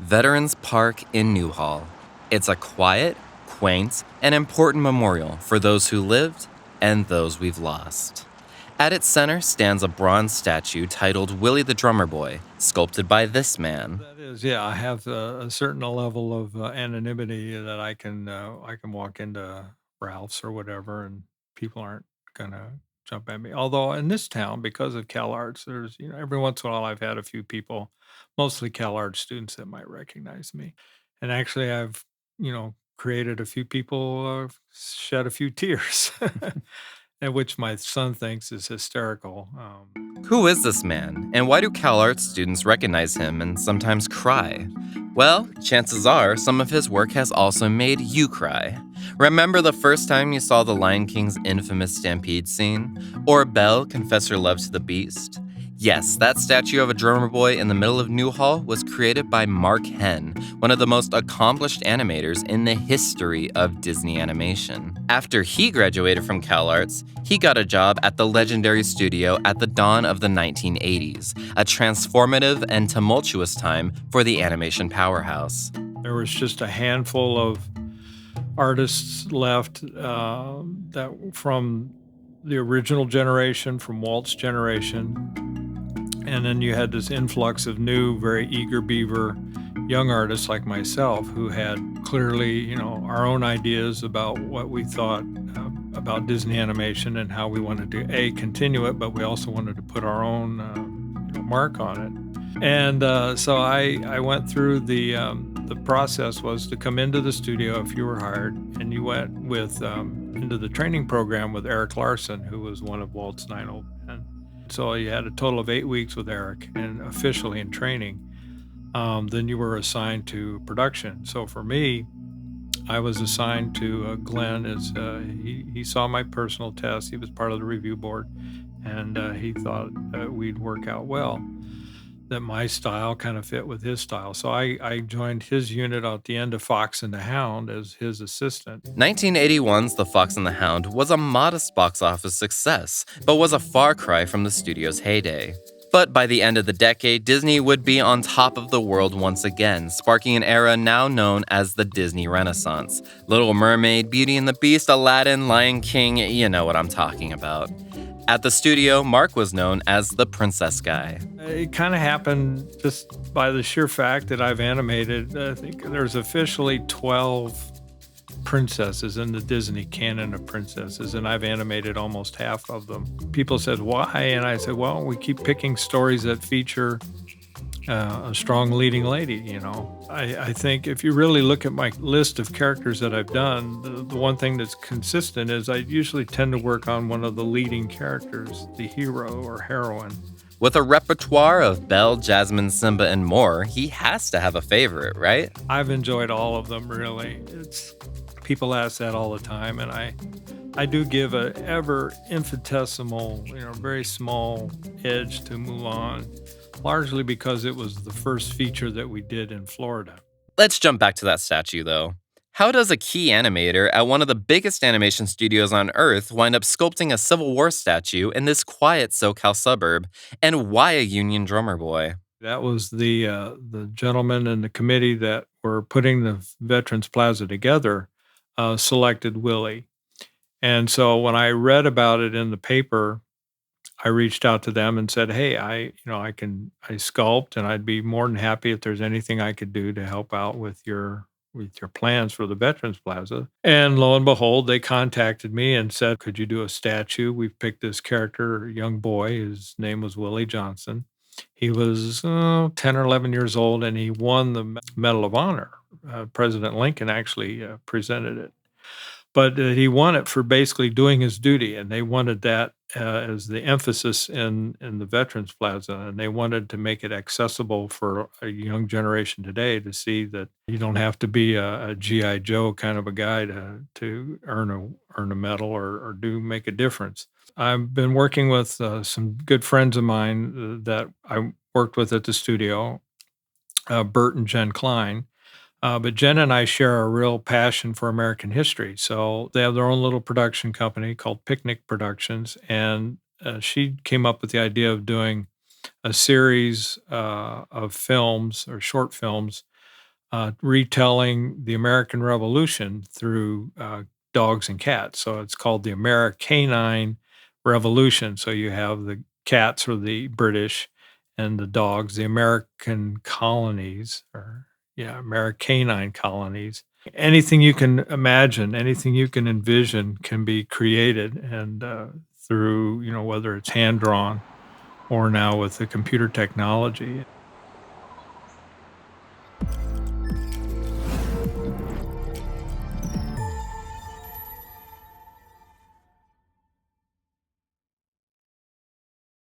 Veterans Park in Newhall. It's a quiet, quaint, and important memorial for those who lived and those we've lost. At its center stands a bronze statue titled Willie the Drummer Boy, sculpted by this man. That is, yeah, I have a certain level of anonymity that I can walk into Ralph's or whatever, and people aren't gonna jump at me. Although in this town, because of CalArts, there's every once in a while I've had a few people, mostly CalArts students, that might recognize me, and actually I've created a few people shed a few tears, and which my son thinks is hysterical. Who is this man, and why do CalArts students recognize him and sometimes cry? Well, chances are some of his work has also made you cry. Remember the first time you saw The Lion King's infamous stampede scene? Or Belle confess her love to the beast? Yes, that statue of a drummer boy in the middle of Newhall was created by Mark Henn, one of the most accomplished animators in the history of Disney animation. After he graduated from CalArts, he got a job at the legendary studio at the dawn of the 1980s, a transformative and tumultuous time for the animation powerhouse. There was just a handful of artists left that from the original generation, from Walt's generation, and then you had this influx of new, very eager beaver young artists like myself who had clearly, our own ideas about what we thought about Disney animation and how we wanted to continue it, but we also wanted to put our own mark on it. And so I went through the process was to come into the studio if you were hired, and you went with into the training program with Eric Larson, who was one of Walt's 9 old men. So you had a total of 8 weeks with Eric and officially in training. Then you were assigned to production. So for me, I was assigned to Glenn as he saw my personal test. He was part of the review board, and he thought we'd work out well, that my style kind of fit with his style. So I joined his unit at the end of Fox and the Hound as his assistant. 1981's The Fox and the Hound was a modest box office success, but was a far cry from the studio's heyday. But by the end of the decade, Disney would be on top of the world once again, sparking an era now known as the Disney Renaissance. Little Mermaid, Beauty and the Beast, Aladdin, Lion King, you know what I'm talking about. At the studio, Mark was known as the Princess Guy. It kind of happened just by the sheer fact that I've animated, I think there's officially 12 princesses in the Disney canon of princesses, and I've animated almost half of them. People said, why? And I said, well, we keep picking stories that feature a strong leading lady. I think if you really look at my list of characters that I've done, the one thing that's consistent is I usually tend to work on one of the leading characters, the hero or heroine. With a repertoire of Belle, Jasmine, Simba, and more, he has to have a favorite, right? I've enjoyed all of them, really. People ask that all the time, and I do give a ever infinitesimal, very small edge to Mulan, largely because it was the first feature that we did in Florida. Let's jump back to that statue, though. How does a key animator at one of the biggest animation studios on Earth wind up sculpting a Civil War statue in this quiet SoCal suburb? And why a Union drummer boy? That was the gentleman in the committee that were putting the Veterans Plaza together selected Willie. And so when I read about it in the paper, I reached out to them and said, "Hey, I sculpt, and I'd be more than happy if there's anything I could do to help out with your plans for the Veterans Plaza." And lo and behold, they contacted me and said, "Could you do a statue? We've picked this character, a young boy. His name was Willie Johnson. He was 10 or 11 years old, and he won the Medal of Honor. President Lincoln actually presented it. But he won it for basically doing his duty, and they wanted that as the emphasis in the Veterans Plaza, and they wanted to make it accessible for a young generation today to see that you don't have to be a GI Joe kind of a guy to earn a medal or do make a difference. I've been working with some good friends of mine that I worked with at the studio, Bert and Jen Klein. But Jen and I share a real passion for American history. So they have their own little production company called Picnic Productions. And she came up with the idea of doing a series of films or short films retelling the American Revolution through dogs and cats. So it's called the Americanine Revolution. So you have the cats or the British and the dogs, the American colonies, or yeah, Americanine colonies. Anything you can imagine, anything you can envision can be created, and through, whether it's hand drawn or now with the computer technology.